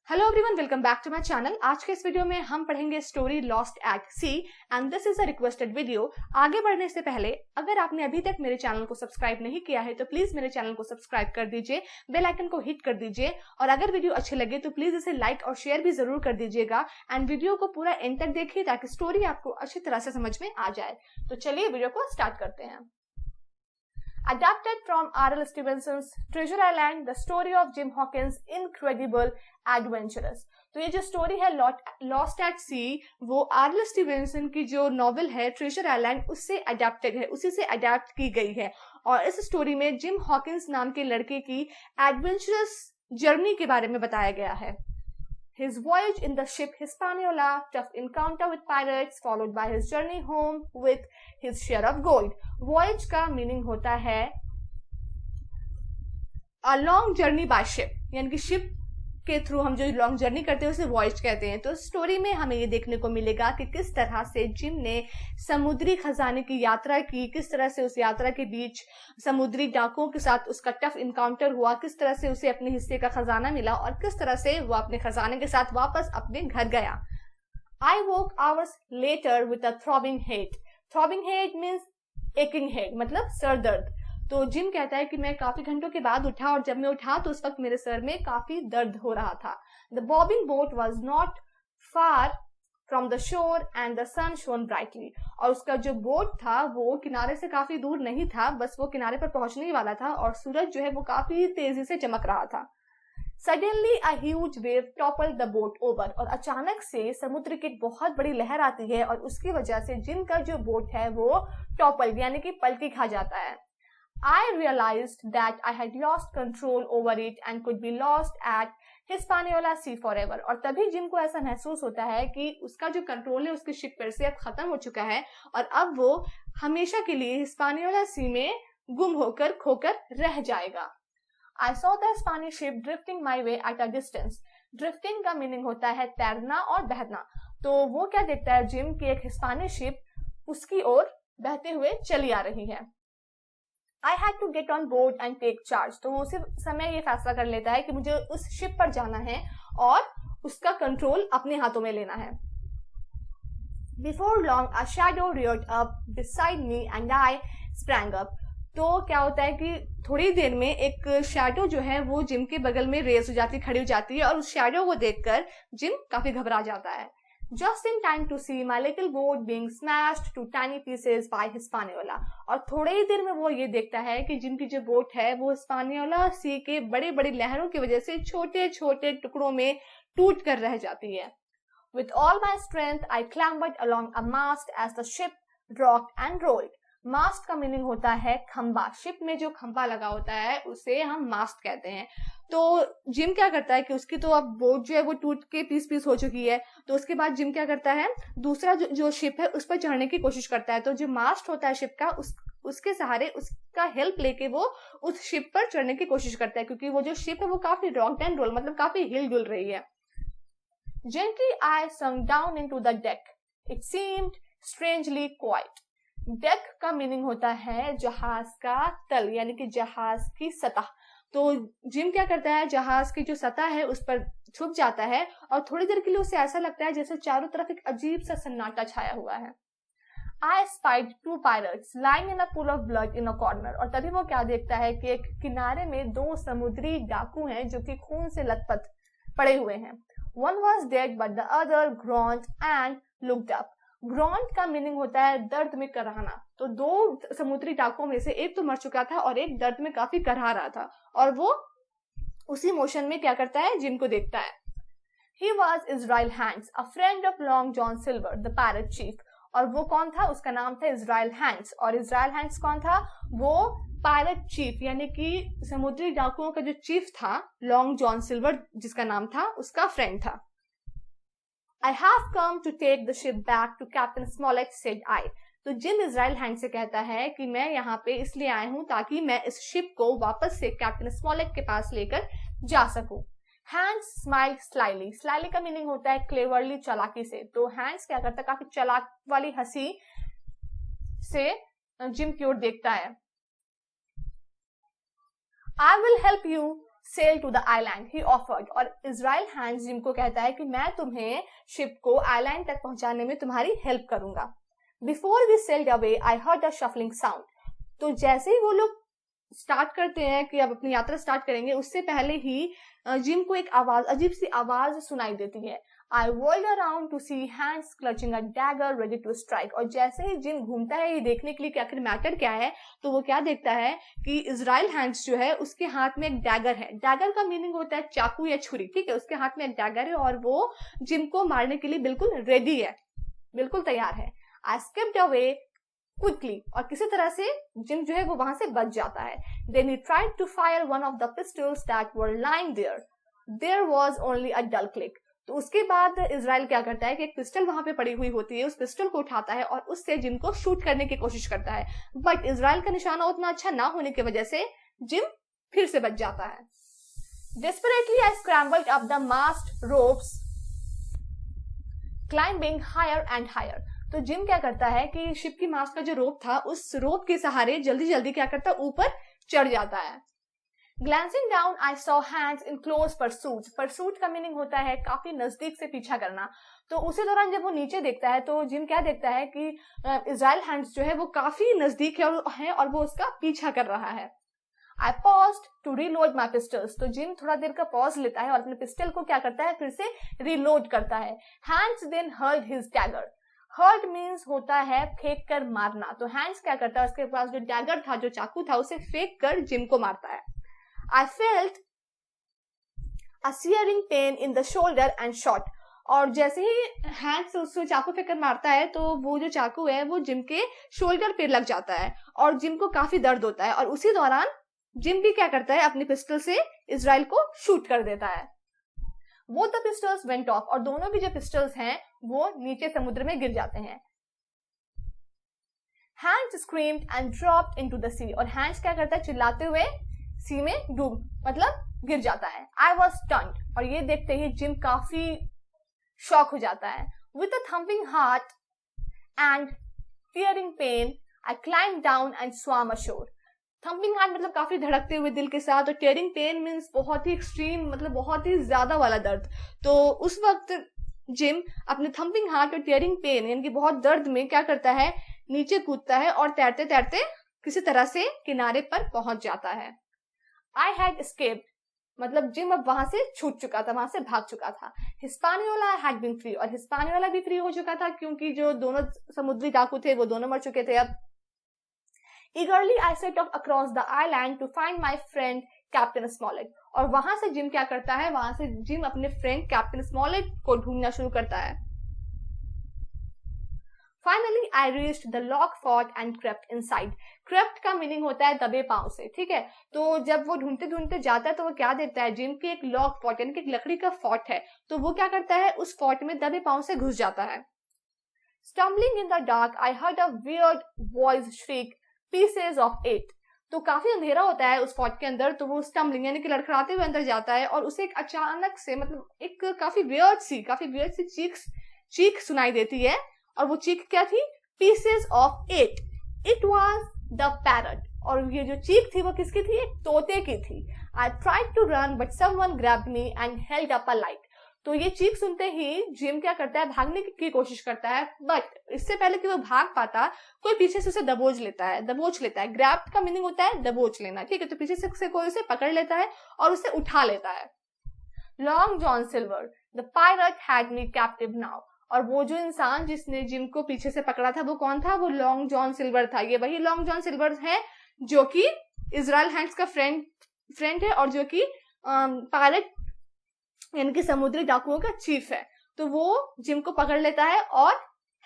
Hello everyone, welcome back to my channel. आज के इस वीडियो में हम पढ़ेंगे story lost at sea and this is a requested video. आगे बढ़ने से पहले अगर आपने अभी तक मेरे चैनल को सब्सक्राइब नहीं किया है तो प्लीज मेरे चैनल को सब्सक्राइब कर दीजिए, बेल आइकन को हिट कर दीजिए और अगर वीडियो अच्छी लगे तो प्लीज इसे लाइक और शेयर भी जरूर कर दीजिएगा एंड वीडियो को पूरा एंड तक देखिए ताकि स्टोरी आपको अच्छी तरह से समझ में आ जाए। तो चलिए वीडियो को स्टार्ट करते हैं। Adapted from R.L. Stevenson's Treasure Island, the story of Jim Hawkins' incredible adventurous। तो ये जो स्टोरी है लॉस्ट एट सी वो आर.एल. स्टीवेंसन की जो नॉवेल है ट्रेजर आइलैंड उससे अडेप्टेड है, उसी से अडेप्ट की गई है। और इस स्टोरी में जिम हॉकिंस नाम के लड़के की एडवेंचरस जर्नी के बारे में बताया गया है। His voyage in the ship Hispaniola, tough encounter with pirates, followed by his journey home with his share of gold। Voyage का मीनिंग होता है a long journey by ship, यानी कि शिप के थ्रू हम जो लॉन्ग जर्नी करते हैं उसे वॉयज कहते हैं। तो स्टोरी में हमें ये देखने को मिलेगा कि किस तरह से जिम ने समुद्री खजाने की यात्रा की, किस तरह से उस यात्रा के बीच समुद्री डाकुओं के साथ उसका टफ इनकाउंटर हुआ, किस तरह से उसे अपने हिस्से का खजाना मिला और किस तरह से वो अपने खजाने के साथ वापस अपने घर गया। I woke hours later with a throbbing head. Throbbing head means aching head, मतलब सर दर्द। तो जिम कहता है कि मैं काफी घंटों के बाद उठा और जब मैं उठा तो उस वक्त मेरे सर में काफी दर्द हो रहा था। The bobbing boat was not far from the shore and the sun shone brightly. और उसका जो बोट था वो किनारे से काफी दूर नहीं था, बस वो किनारे पर पहुंचने ही वाला था और सूरज जो है वो काफी तेजी से चमक रहा था। Suddenly a huge wave toppled the boat over. और अचानक से समुद्र की एक बहुत बड़ी लहर आती है और उसकी वजह से जिम का जो बोट है वो टॉपल्ड यानी कि पलटी खा जाता है। I realized that I had lost control over it and could be lost at Hispaniola Sea forever। और तभी जिम को ऐसा महसूस होता है कि उसका जो कंट्रोल है उसके शिप पर से अब खत्म हो चुका है और अब वो हमेशा के लिए हिस्पानियोला सी में गुम होकर खोकर रह जाएगा। I saw the Spanish ship drifting my way at a distance। Drifting का मीनिंग होता है तैरना और बहना। तो वो क्या देखता है जिम की एक हिस्पानिक शिप उसकी ओर बहते हुए चली आ रही है। I had to get on board and take charge। तो वो उसी समय ये फैसला कर लेता है कि मुझे उस शिप पर जाना है और उसका कंट्रोल अपने हाथों में लेना है। Before long, a shadow reared up beside me and I sprang up। तो क्या होता है कि थोड़ी देर में एक शैडो जो है वो जिम के बगल में रेस हो जाती, खड़ी हो जाती है और उस शैडो को देखकर जिम काफी घबरा जाता है। Just in time to see my little boat being smashed to tiny pieces by Hispaniola। और थोड़े ही देर में वो ये देखता है कि जिनकी जो बोट है वो हिस्पानियोला सी के बड़ी बड़ी लहरों की वजह से छोटे छोटे टुकड़ों में टूट कर रह जाती है। With all my strength, I clambered along a mast as the ship rocked and rolled। मास्ट का मीनिंग होता है खंबा। शिप में जो खंबा लगा होता है उसे हम मास्ट कहते हैं। तो जिम क्या करता है कि उसकी तो अब बोट जो है वो टूट के पीस पीस हो चुकी है, तो उसके बाद जिम क्या करता है दूसरा जो शिप है उस पर चढ़ने की कोशिश करता है। तो जो मास्ट होता है शिप का उसके सहारे उसका हेल्प लेके वो उस शिप पर चढ़ने की कोशिश करता है क्योंकि वो जो शिप है वो काफी रॉक एंड रोल मतलब काफी हिल डुल रही है। Gently I sunk down into the deck। It seemed strangely quiet। Deck का मीनिंग होता है जहाज का तल यानी कि जहाज की सतह। तो जिम क्या करता है जहाज की जो सतह है उस पर छुप जाता है और थोड़ी देर के लिए उसे ऐसा लगता है जैसे चारों तरफ एक अजीब सा सन्नाटा छाया हुआ है। I spied two pirates lying in a pool of blood in a corner। और तभी वो क्या देखता है कि एक किनारे में दो समुद्री डाकू हैं जो कि खून से लथपथ पड़े हुए हैं। One was dead but the other groaned and looked up। ग्रॉन्ट का मीनिंग होता है दर्द में कराहना। तो दो समुद्री डाकुओं में से एक तो मर चुका था और एक दर्द में काफी कराह रहा था और वो उसी मोशन में क्या करता है जिम को देखता है। He was Israel Hands, a friend of Long John Silver, the pirate chief। और वो कौन था? उसका नाम था इजराइल हैंड्स। और इजराइल हैंड्स कौन था? वो पायरेट चीफ यानी कि समुद्री डाकुओं का जो चीफ था लॉन्ग जॉन सिल्वर जिसका नाम था उसका फ्रेंड था। I have come to take the ship back to Captain Smollett, said I। तो जिम इजराइल हैंड से कहता है कि मैं यहाँ पे इसलिए आया हूँ ताकि मैं इस शिप को वापस से कैप्टन स्मॉलेट के पास लेकर जा सकूं। Hands smile slightly. स्लाइली का मीनिंग होता है क्लेवरली, चालाकी से। तो हैंड्स क्या करता है काफी चालाक वाली हंसी से जिम की ओर देखता है। I will help you sail to the island he offered, और इजराइल हैंड्स जिम को कहता है कि मैं तुम्हें शिप को आइलैंड तक पहुंचाने में तुम्हारी हेल्प करूंगा. Before we sailed away I heard a shuffling sound. तो जैसे ही वो लोग स्टार्ट करते हैं कि अब अपनी यात्रा स्टार्ट करेंगे, उससे पहले ही जिम को एक आवाज, अजीब सी आवाज सुनाई देती है. I whirled around to see hands clutching a dagger ready to strike. और जैसे ही जिम घूमता है ये देखने के लिए कि आखिर मैटर क्या है, तो वो क्या देखता है कि इजराइल हैंड्स जो है उसके हाथ में एक डैगर है. डैगर का मीनिंग होता है चाकू या छुरी, ठीक है. उसके हाथ में एक डैगर है और वो जिम को मारने के लिए बिल्कुल रेडी है, बिल्कुल तैयार है. I skipped away quickly, और किसी तरह से जिम जो है वो वहां से बच जाता है. Then he tried to fire one of the pistols that were lying there. There was only a dull click. तो उसके बाद इजराइल क्या करता है कि एक पिस्टल वहां पे पड़ी हुई होती है, उस पिस्टल को उठाता है और उससे जिम को शूट करने की कोशिश करता है. बट इजराइल का निशाना उतना अच्छा ना होने की वजह से जिम फिर से बच जाता है. Desperately I scrambled up the mast ropes, climbing higher and higher. तो जिम क्या करता है कि शिप की मास्ट का जो रोप था, उस रोप के सहारे जल्दी जल्दी क्या करता है, ऊपर चढ़ जाता है. Glancing down, I saw hands in close pursuit. Pursuit का मीनिंग होता है काफी नजदीक से पीछा करना. तो उसी दौरान जब वो नीचे देखता है तो जिम क्या देखता है कि इजराइल हैंड्स जो है वो काफी नजदीक है और वो उसका पीछा कर रहा है. I paused to reload my pistols. तो जिम थोड़ा देर का पॉज लेता है और अपने पिस्टल को क्या करता है, फिर से रिलोड करता है. Hands then hurled his dagger. Hurled means होता है फेंक कर मारना. तो हैंड्स क्या करता है, उसके पास जो डैगर था, जो चाकू था, उसे फेंक कर जिम को मारता है. I felt a searing pain in the shoulder and shot. और जैसे ही हैंड से उसको चाकू फेंककर मारता है तो वो जो चाकू है वो जिम के शोल्डर पे लग जाता है और जिम को काफी दर्द होता है. और उसी दौरान जिम भी क्या करता है, अपनी पिस्टल से इजराइल को शूट कर देता है. Both the pistols went off. और दोनों भी जो पिस्टल्स हैं वो नीचे समुद्र में गिर जाते हैं. Hands screamed and dropped into the sea. और हैंड्स क्या करता है, चिल्लाते हुए सी में डूब मतलब गिर जाता है. I was stunned. और ये देखते ही जिम काफी शॉक हो जाता है. With a thumping heart and tearing pain, I climbed down and swam ashore. Thumping heart मतलब काफी धड़कते हुए दिल के साथ, और tearing pain means बहुत ही एक्सट्रीम, मतलब बहुत ही ज्यादा वाला दर्द. तो उस वक्त जिम अपने थम्पिंग हार्ट और टीयरिंग पेन यानी कि बहुत दर्द में क्या करता है, नीचे कूदता है और तैरते तैरते किसी तरह से किनारे पर पहुंच जाता है. I had escaped. मतलब जिम अब वहां से छूट चुका था, वहां से भाग चुका था. Hispaniola had been free. और हिस्पानियोला भी फ्री हो चुका था क्योंकि जो दोनों समुद्री डाकू थे वो दोनों मर चुके थे अब. Eagerly I set off across the island to find my friend Captain Smollett. और वहां से जिम क्या करता है, वहां से जिम अपने फ्रेंड कैप्टन स्मॉलेट को ढूंढना शुरू करता है. Finally, I reached the lock fort and crept inside. Crept का मीनिंग होता है दबे पांव से, ठीक है. तो जब वो ढूंढते ढूंढते जाता है तो वो क्या देखता है, जिम के एक लॉक फॉर्ट यानी कि एक लकड़ी का फोर्ट है. तो वो क्या करता है, उस फोर्ट में दबे पांव से घुस जाता है. Stumbling in the dark, I heard a weird voice shriek, "Pieces of it." तो काफी अंधेरा होता है उस फोर्ट के अंदर, तो वो स्टम्बलिंग यानी कि लड़खड़ाते हुए अंदर जाता है और उसे एक अचानक से मतलब एक काफी वियर्ड सी चीख सुनाई देती है. और वो चीख क्या थी, pieces of it. It was the parrot. और ये जो चीख थी वो किसकी थी, एक तोते की थी. I tried to run but someone grabbed me and held up a light. तो ये चीख सुनते ही जिम क्या करता है, भागने की कोशिश करता है, बट इससे पहले कि वो भाग पाता कोई पीछे से उसे दबोच लेता है. ग्रैब का मीनिंग होता है दबोच लेना, ठीक है. तो पीछे से कोई उसे पकड़ लेता है और उसे उठा लेता है. Long John silver, the pirate had me captive now. और वो जो इंसान जिसने जिम को पीछे से पकड़ा था वो कौन था, वो लॉन्ग जॉन सिल्वर था. ये वही लॉन्ग जॉन सिल्वर है जो कि इजराइल हैंड्स का फ्रेंड है और जो कि पायरेट यानी कि समुद्री डाकुओं का चीफ है. तो वो जिम को पकड़ लेता है और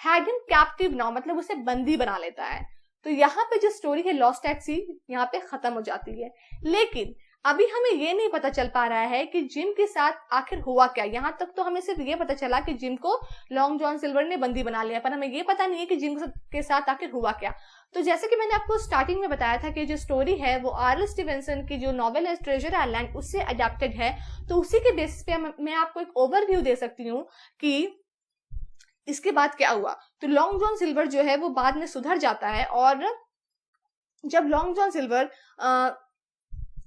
हैड हिम कैप्टिव नाउ मतलब उसे बंदी बना लेता है. तो यहाँ पे जो स्टोरी है लॉस्ट एट सी यहाँ पे खत्म हो जाती है. लेकिन अभी हमें ये नहीं पता चल पा रहा है कि जिम के साथ आखिर हुआ क्या. यहाँ तक तो हमें सिर्फ ये पता चला कि जिम को लॉन्ग जॉन सिल्वर ने बंदी बना लिया, पर हमें ये पता नहीं है कि जिम के साथ आखिर हुआ क्या. तो जैसे कि मैंने आपको स्टार्टिंग में बताया था कि जो स्टोरी है वो आर.एल. स्टीवेंसन की जो नॉवेल है ट्रेजर आइलैंड उससे अडेप्टेड है. तो उसी के बेसिस पे मैं आपको एक ओवरव्यू दे सकती हूँ कि इसके बाद क्या हुआ. तो लॉन्ग जॉन सिल्वर जो है वो बाद में सुधर जाता है और जब लॉन्ग जॉन सिल्वर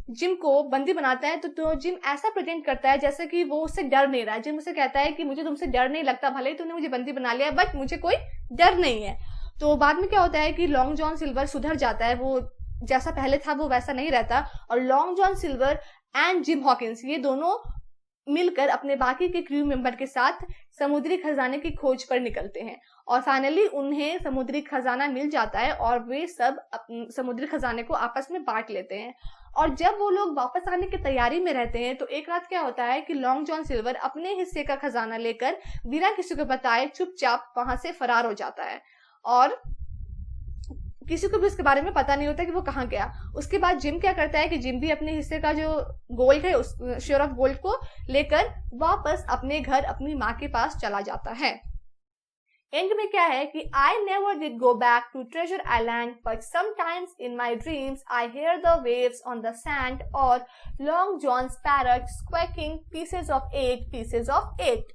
जिम को बंदी बनाता है तो जिम ऐसा प्रेजेंट करता है जैसे कि वो उससे डर नहीं रहा है। जिम उसे कहता है कि मुझे तुमसे डर नहीं लगता, भले ही तुमने मुझे बंदी बना लिया बट मुझे कोई डर नहीं है। तो बाद में क्या होता है कि लॉन्ग जॉन सिल्वर सुधर जाता है, वो जैसा पहले था वो वैसा नहीं रहता, और long John silver and gym Hawkins ये दोनों मिलकर अपने बाकी के क्रू मेंबर के साथ समुद्री खजाने की खोज पर निकलते हैं, और फाइनली उन्हें समुद्री खजाना मिल जाता है और वे सब समुद्री खजाने को आपस में बांट लेते हैं। और जब वो लोग वापस आने की तैयारी में रहते हैं तो एक रात क्या होता है कि लॉन्ग जॉन सिल्वर अपने हिस्से का खजाना लेकर बिना किसी को बताए चुपचाप वहां से फरार हो जाता है, और किसी को भी उसके बारे में पता नहीं होता कि वो कहाँ गया। उसके बाद जिम क्या करता है कि जिम भी अपने हिस्से का जो गोल्ड है उस शेयर ऑफ गोल्ड को लेकर वापस अपने घर अपनी माँ के पास चला जाता है। एंड में क्या है कि I never did go back to Treasure Island but sometimes in my dreams I hear the waves on the sand और Long John's parrot squawking pieces of 8।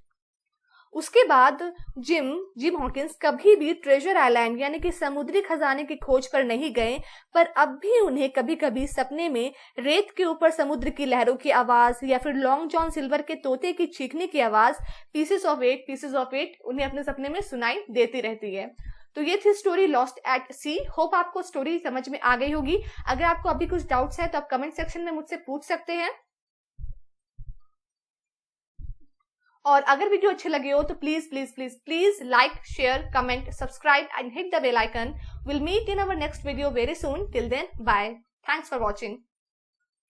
उसके बाद जिम हॉकिंस कभी भी ट्रेजर आइलैंड यानी कि समुद्री खजाने की खोज पर नहीं गए, पर अब भी उन्हें कभी कभी सपने में रेत के ऊपर समुद्र की लहरों की आवाज या फिर लॉन्ग जॉन सिल्वर के तोते की चीखने की आवाज पीसेस ऑफ एट उन्हें अपने सपने में सुनाई देती रहती है। तो ये थी story lost at C. Hope आपको स्टोरी समझ में आ गई होगी। अगर आपको अभी कुछ डाउट्स है तो आप कमेंट सेक्शन में मुझसे पूछ सकते हैं, और अगर वीडियो अच्छे लगे हो तो please like, share, comment, subscribe and hit the bell icon. Will meet in our next video very soon. Till then bye. Thanks for watching.